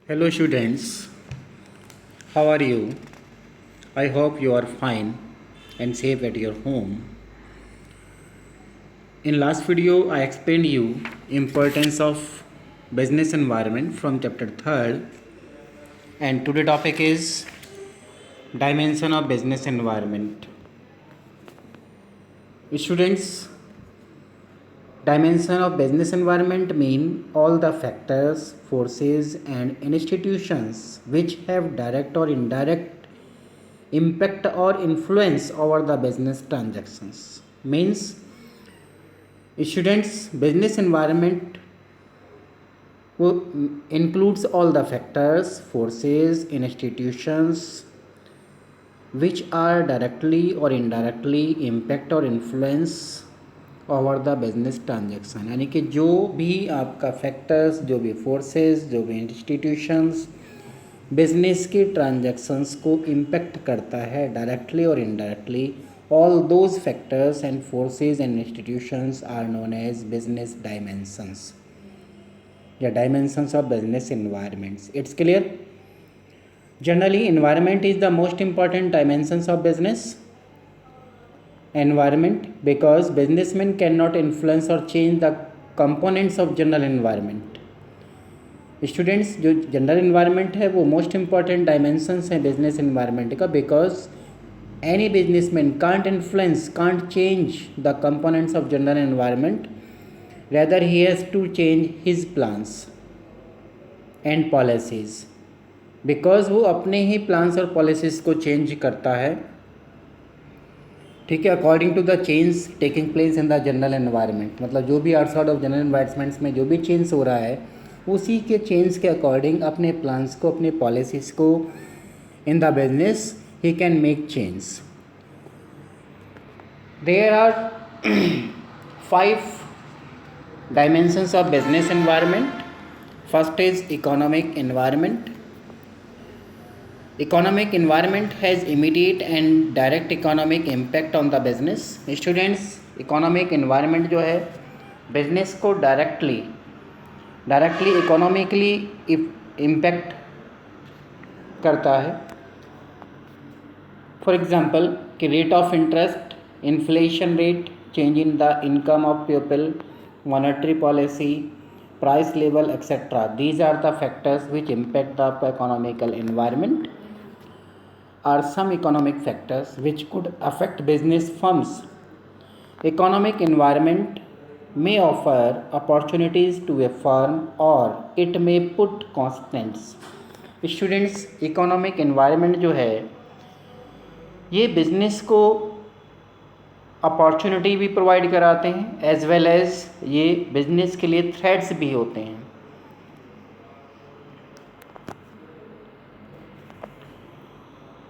Hello students, how are you? I hope you are fine and safe at your home. In last video I explained you importance of business environment from chapter 3rd, and today topic is dimension of business environment. Students, dimension of business environment mean all the factors, forces and institutions which have direct or indirect impact or influence over the business transactions. Means students, business environment includes all the factors, forces, institutions which are directly or indirectly impact or influence over the business transaction, यानी कि जो भी आपका factors, जो भी forces, जो भी institutions business की ट्रांजेक्शन्स को इम्पेक्ट करता है डायरेक्टली और indirectly, all those factors and forces and institutions are known as business dimensions या dimensions of business environments. It's clear? Generally environment is the most important dimensions of business environment because businessmen cannot influence or change the components of general environment. Students, जो general environment है वो most important dimensions हैं business environment का, because any businessman can't influence, can't change the components of general environment, rather he has to change his plans and policies, बिकॉज वो अपने ही plans और पॉलिसीज़ को चेंज करता है, ठीक है, according to the change taking place in the general environment. मतलब जो भी आउटसाइड ऑफ जनरल एनवायरनमेंट्स में जो भी चेंज हो रहा है उसी के चेंज के अकॉर्डिंग अपने प्लान्स को, अपने पॉलिसीज़ को in the business he can make change. There are 5 dimensions of business environment. First is economic environment. Economic environment has immediate and direct economic impact on the business. Students, economic environment जो है business को directly economically impact करता है. For example कि rate of interest, inflation rate, change in the income of people, monetary policy, price level etcetera. These are the factors which impact the economical environment. Are some economic factors which could affect business firms. Economic environment may offer opportunities to a firm or it may put constraints. Students, economic environment जो है ये business को opportunity भी provide कराते हैं as well as ये business के लिए थ्रेट्स भी होते हैं.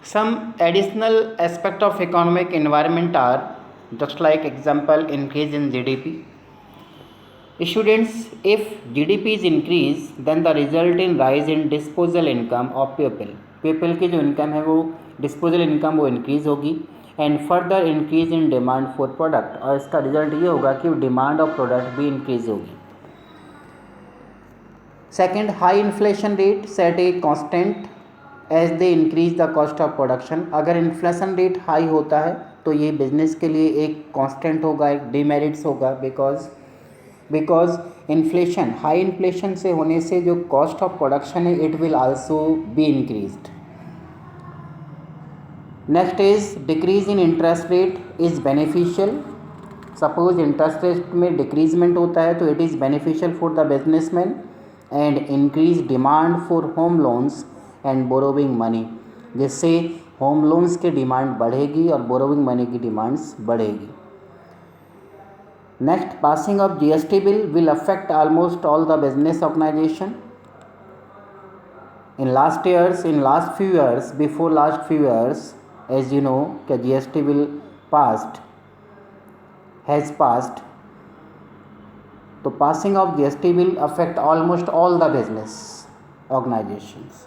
Some additional aspect of economic environment are just like example increase in GDP. Students, if GDP is increased then the result in rise in disposable income of people. People की जो income है वो disposal income वो increase होगी and further increase in demand for product, और इसका result ये होगा कि डिमांड ऑफ प्रोडक्ट भी इंक्रीज होगी. Second, high inflation rate set a constant as they increase the cost of production. अगर इन्फ्लेशन रेट हाई होता है तो ये बिजनेस के लिए एक कांस्टेंट होगा, एक डिमेरिट्स होगा, बिकॉज इन्फ्लेशन, हाई इन्फ्लेशन से होने से जो कॉस्ट ऑफ प्रोडक्शन है it will also be increased. Next is decrease in interest rate is beneficial. Suppose interest rate में डिक्रीजमेंट होता है तो it is beneficial for the businessman and increase demand for home loans and borrowing money, जिससे home loans की demand बढ़ेगी और borrowing money की demands बढ़ेगी. Next, passing of GST bill will affect almost all the business organisation. In last few years, before last few years, as you know कि GST bill has passed, तो passing of GST bill affect almost all the business organisations.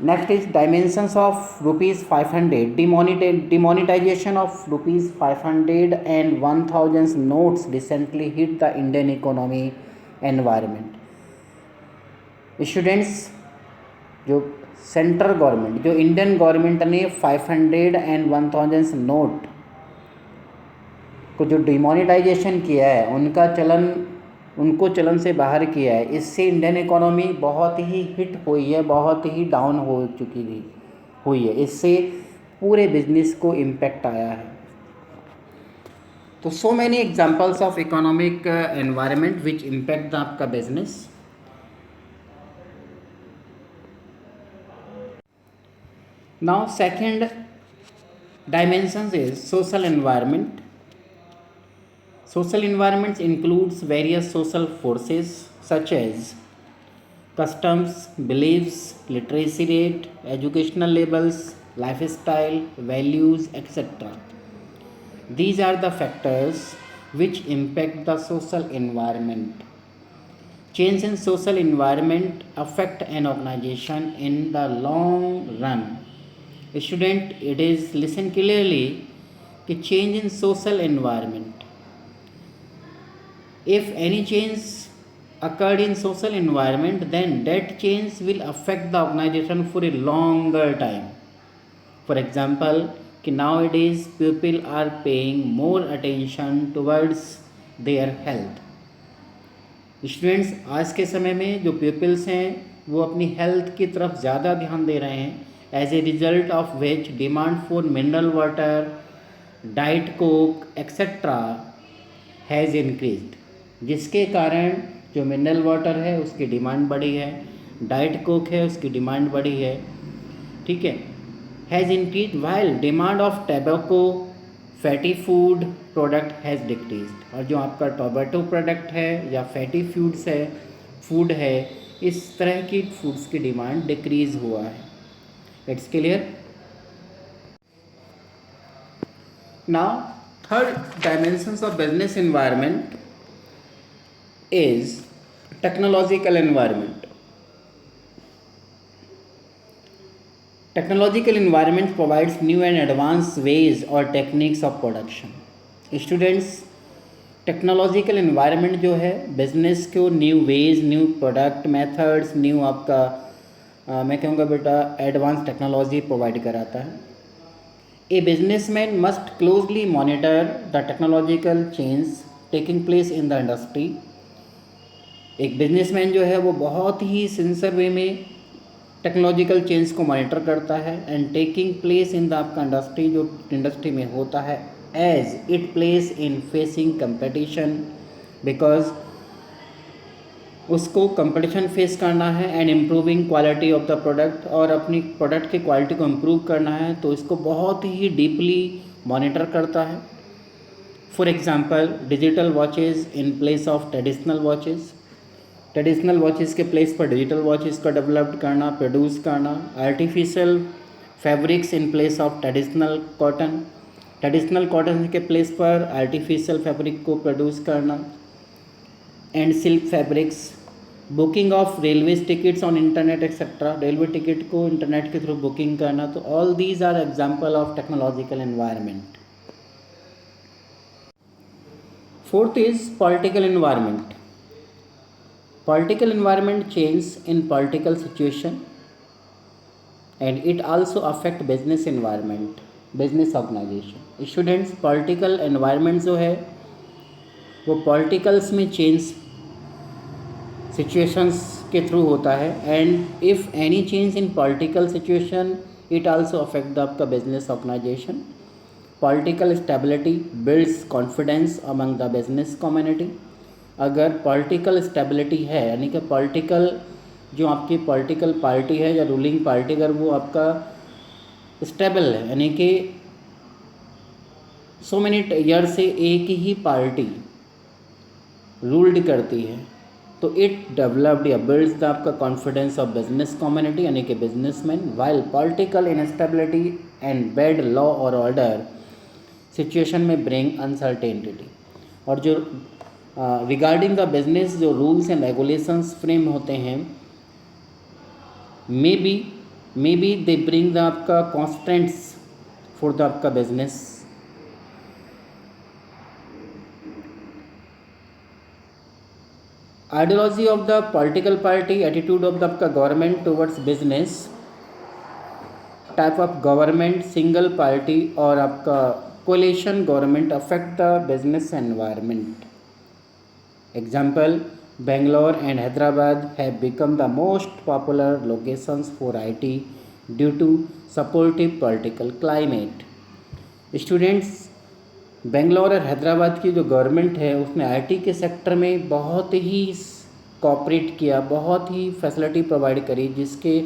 Next is dimensions of rupees 500. Demonetization of rupees 500 and 1000 notes recently hit the Indian economy environment. Students, जो central government, जो Indian government ने 500 and 1000 note को जो demonetisation किया है, उनको चलन से बाहर किया है, इससे इंडियन इकोनॉमी बहुत ही हिट हुई है, बहुत ही डाउन हो चुकी थी हुई है। इससे पूरे बिजनेस को इम्पेक्ट आया है। तो so many examples of economic environment which impact the आपका business. Now second dimensions is social environment. Social environments includes various social forces such as customs, beliefs, literacy rate, educational levels, lifestyle, values, etc. These are the factors which impact the social environment. Change in social environment affect an organization in the long run. Student, it is listen clearly कि change in social environment. If any change occurred in social environment, then that change will affect the organization for a longer time. For example, कि nowadays people are paying more attention towards their health. Students, आज के समय में जो peoples हैं वो अपनी health की तरफ ज़्यादा ध्यान दे रहे हैं, as a result of which demand for mineral water, diet Coke etcetera has increased, जिसके कारण जो मिनरल वाटर है उसकी डिमांड बढ़ी है, डाइट कोक है उसकी डिमांड बढ़ी है, ठीक है, has increase while demand of tobacco fatty food product has decreased. और जो आपका टोबैटो प्रोडक्ट है या फैटी फूड है, इस तरह की फूड्स की डिमांड डिक्रीज हुआ है। It's clear. Now third dimensions of business environment is technological environment. Technological environment provides new and advanced ways or techniques of production. Students, technological environment जो है बिजनेस को new ways, new product methods, new आपका मैं कहूँगा बेटा advance technology provide कराता है। A businessman must closely monitor the technological change taking place in the industry. एक बिजनेसमैन जो है वो बहुत ही सिंसियर वे में टेक्नोलॉजिकल चेंज को मॉनिटर करता है and taking place in the आपका इंडस्ट्री, जो इंडस्ट्री में होता है, as it place in facing competition, because उसको कंपटीशन फेस करना है and improving quality of the product, और अपनी प्रोडक्ट की क्वालिटी को इम्प्रूव करना है, तो इसको बहुत ही डीपली मॉनिटर करता है। For example, digital watches in place of traditional watches, traditional watches के प्लेस पर डिजिटल वॉचेस का डेवलप करना, प्रोड्यूस करना, artificial fabrics in place of traditional cotton, traditional cotton के प्लेस पर आर्टिफिशियल फैब्रिक को प्रोड्यूस करना, and silk fabrics, booking of railway tickets on internet etcetera, railway ticket को इंटरनेट के थ्रू बुकिंग करना। तो all these are example of technological environment. Fourth is political environment. Political environment change in political situation and it also affect business environment, business organization. Students, political environment जो है वो politicals में change situations के through होता है, and if any change in political situation it also affect the आपका business organization. Political stability builds confidence among the business community. अगर political stability है, यानी कि पॉलिटिकल जो आपकी पॉलिटिकल पार्टी है या रूलिंग पार्टी, अगर वो आपका स्टेबल है, यानी कि सो मेनी ईयर से एक ही पार्टी रूल्ड करती है, तो इट डेवलप्ड या बिल्ड्स द आपका कॉन्फिडेंस ऑफ बिजनेस कम्युनिटी, यानी कि businessman. While political instability and bad law और ऑर्डर सिचुएशन में ब्रिंग अनसर्टेनिटी। और जो रिगार्डिंग द बिजनेस जो रूल्स एंड रेगुलेशंस फ्रेम होते हैं, may be they bring the आपका कॉन्स्टेंट्स फॉर द आपका business. Ideology of the political party, attitude of the आपका government towards business, type of government, single party और आपका coalition government affect the business environment. Example, Bangalore and Hyderabad have become the most popular locations for IT due to supportive political climate. Students, Bangalore और हैदराबाद की जो government है उसने IT के sector में बहुत ही कोऑपरेट किया, बहुत ही फैसिलिटी प्रोवाइड करी, जिसके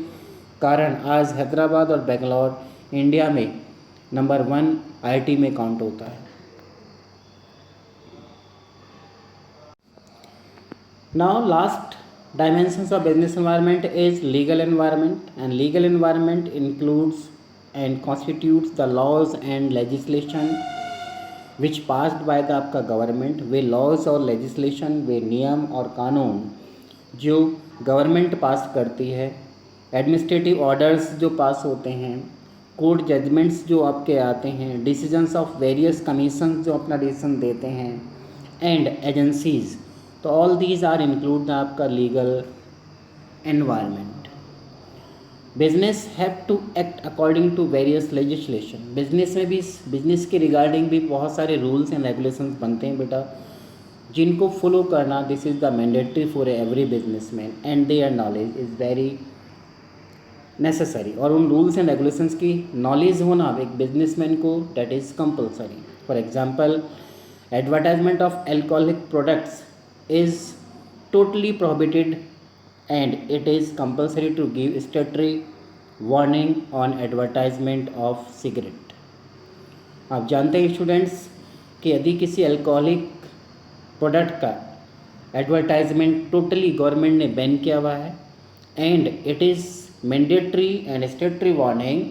कारण आज हैदराबाद और बेंगलोर इंडिया में नंबर 1 आईटी में काउंट होता है. Now last dimensions of business environment is legal environment, and legal environment includes and constitutes the laws and legislation which passed by the आपका गवर्नमेंट. वे लॉज और लेजिस्लेशन, वे नियम और कानून जो गवर्नमेंट पास करती है, एडमिनिस्ट्रेटिव ऑर्डर्स जो पास होते हैं, कोर्ट जजमेंट्स जो आपके आते हैं, डिसीजंस ऑफ वेरियस कमीशन जो अपना डिसीजन देते हैं, एंड एजेंसीज. तो all these are include the आपका legal environment. Business have to act according to various legislation. Business में भी, बिजनेस के रिगार्डिंग भी बहुत सारे रूल्स एंड रेगुलेशंस बनते हैं बेटा, जिनको फॉलो करना this is the mandatory for every businessman, and their knowledge is very necessary. और उन रूल्स एंड रेगुलेशंस की नॉलेज होना एक बिजनेसमैन को that is compulsory. For example, advertisement of alcoholic products is totally prohibited and it is compulsory to give statutory warning on advertisement of cigarette. आप जानते हैं students कि यदि किसी अल्कोहलिक प्रोडक्ट का एडवर्टाइजमेंट टोटली गवर्नमेंट ने ban किया हुआ है, and it is mandatory and statutory warning,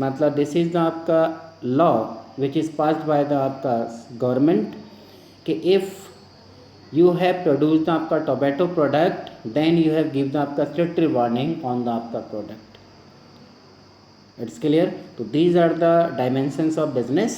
मतलब दिस इज़ द आपका law which is passed by the आपका गवर्नमेंट कि if you have produced the आपका टोबैटो product, then you have give the आपका statutory warning on the आपका product. It's clear? So these are the dimensions of business.